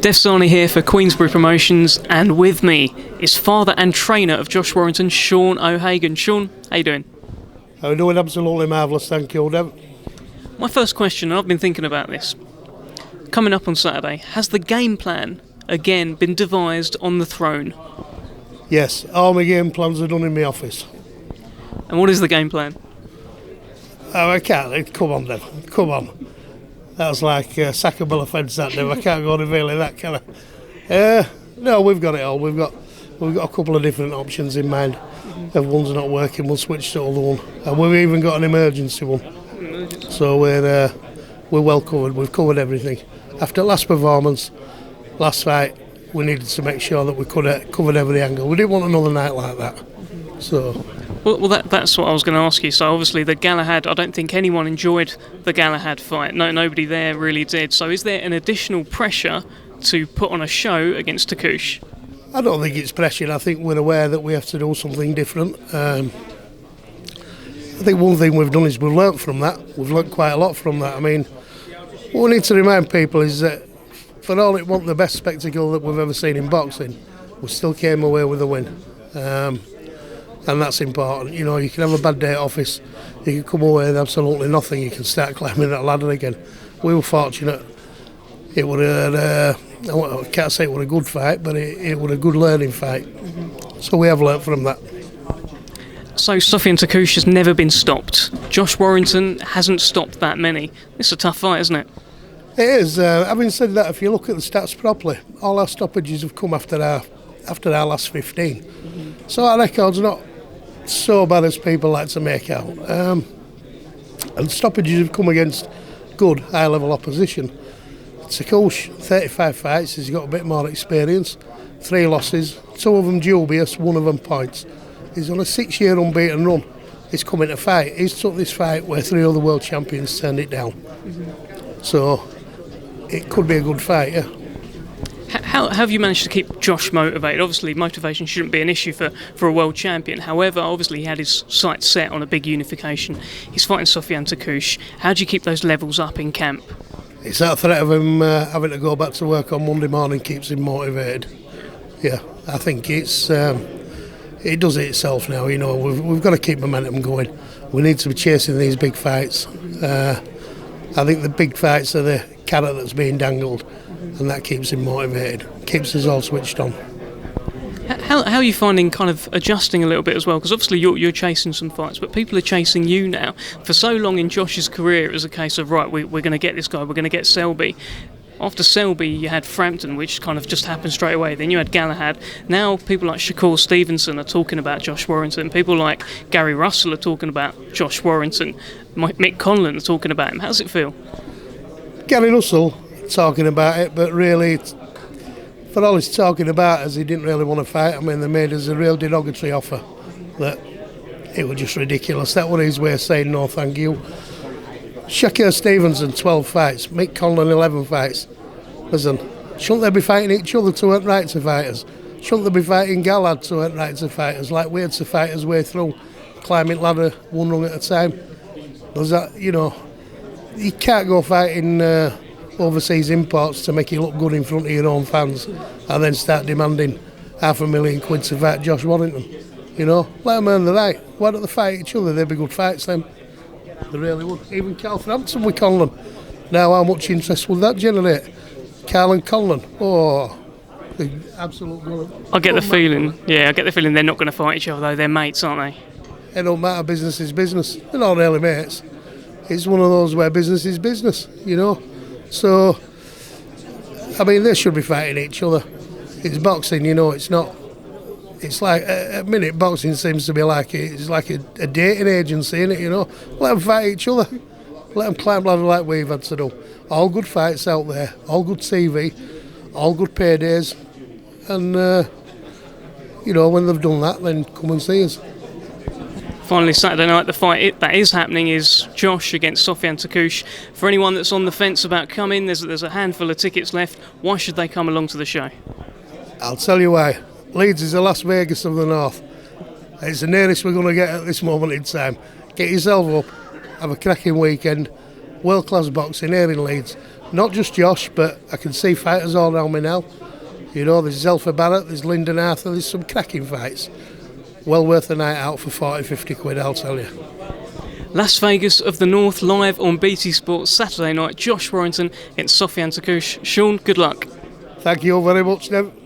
Dev Sahni here for Queensberry Promotions, and with me is father and trainer of Josh Warrington, Sean O'Hagan. Sean, how you doing? How are we doing? Absolutely marvellous, thank you, Dev. My first question, and I've been thinking about this, coming up on Saturday, has the game plan again been devised on the throne? Yes, all my game plans are done in my office. And what is the game plan? Oh, I can't, come on, Dev, come on. That's like sackable offence, that, Dev. I can't go revealing that, can I? No, we've got it all. We've got a couple of different options in mind. If one's not working, we'll switch to the other one. And we've even got an emergency one. So we're well covered. We've covered everything. After last performance, last fight, we needed to make sure that we covered every angle. We didn't want another night like that. So. Well, that's what I was going to ask you. So obviously the Galahad, I don't think anyone enjoyed the Galahad fight. No, nobody there really did. So is there an additional pressure to put on a show against Takoucht? I don't think it's pressure. I think we're aware that we have to do something different. I think one thing we've done is we've learnt from that. We've learnt quite a lot from that. I mean, what we need to remind people is that for all it wasn't the best spectacle that we've ever seen in boxing, we still came away with a win. And that's important. You know, you can have a bad day at office, you can come away with absolutely nothing, you can start climbing that ladder again. We were fortunate. It would I can't say it was a good fight, but it was a good learning fight. So we have learnt from that. So Sofiane Takoucht has never been stopped. Josh Warrington hasn't stopped that many. It's a tough fight, isn't it? It is. Having said that, if you look at the stats properly, all our stoppages have come after our last 15. So our record's not so bad as people like to make out. And stoppages have come against good, high-level opposition. Takoucht, 35 fights, he's got a bit more experience. 3 losses, 2 of them dubious, 1 of them points. He's on a 6-year unbeaten run. He's coming to fight. He's took this fight where 3 other world champions turned it down. So it could be a good fight, yeah. How have you managed to keep Josh motivated? Obviously, motivation shouldn't be an issue for a world champion. However, obviously, he had his sights set on a big unification. He's fighting Sofiane Takoucht. How do you keep those levels up in camp? It's that threat of him having to go back to work on Monday morning keeps him motivated. Yeah, I think it does it itself now. You know, we've got to keep momentum going. We need to be chasing these big fights. I think the big fights are the carrot that's being dangled, and that keeps him motivated, keeps us all switched on. How are you finding kind of adjusting a little bit as well? Because obviously you're chasing some fights, but people are chasing you now. For so long in Josh's career, it was a case of, right, we're going to get this guy, we're going to get Selby. After Selby, you had Frampton, which kind of just happened straight away. Then you had Galahad. Now people like Shakur Stevenson are talking about Josh Warrington. People like Gary Russell are talking about Josh Warrington. Mick Conlon are talking about him. How does it feel? Gary Russell talking about it, but really, for all he's talking about is he didn't really want to fight. I mean, they made us a real derogatory offer that it was just ridiculous. That was his way of saying no thank you. Shakur Stevenson, 12 fights. Mick Conlon, 11 fights. Listen, shouldn't they be fighting each other to earn right to fighters? Shouldn't they be fighting Galahad to earn right to fighters, like we had to fight his way through, climbing ladder one rung at a time? There's that, you know, you can't go fighting overseas imports to make you look good in front of your own fans and then start demanding £500,000 to fight Josh Warrington. You know, let them earn the right. Why don't they fight each other? They'd be good fights then. They really would. Even FRAMPTON with Conlan. Now, how much interest would that generate? Carl and Conlan. Oh, the absolute good. I get the feeling they're not going to fight each other though. They're mates, aren't they? It don't matter. Business is business. They're not really mates. It's one of those where business is business, you know. So, I mean, they should be fighting each other. It's boxing, you know. It's not. It's like a minute boxing seems to be like it's like a dating agency, innit? You know, let them fight each other, let them climb ladder like we've had to do. All good fights out there, all good TV, all good paydays, and you know, when they've done that, then come and see us. Finally, Saturday night, the fight that is happening is Josh against Sofiane Takoucht. For anyone that's on the fence about coming, there's a handful of tickets left. Why should they come along to the show? I'll tell you why. Leeds is the Las Vegas of the North. It's the nearest we're going to get at this moment in time. Get yourself up, have a cracking weekend, world-class boxing here in Leeds. Not just Josh, but I can see fighters all around me now. You know, there's Zelfa Barrett, there's Lyndon Arthur, there's some cracking fights. Well worth a night out for 40, 50 quid, I'll tell you. Las Vegas of the North live on BT Sports Saturday night. Josh Warrington against Sofiane Takoucht. Sean, good luck. Thank you very much, Dev.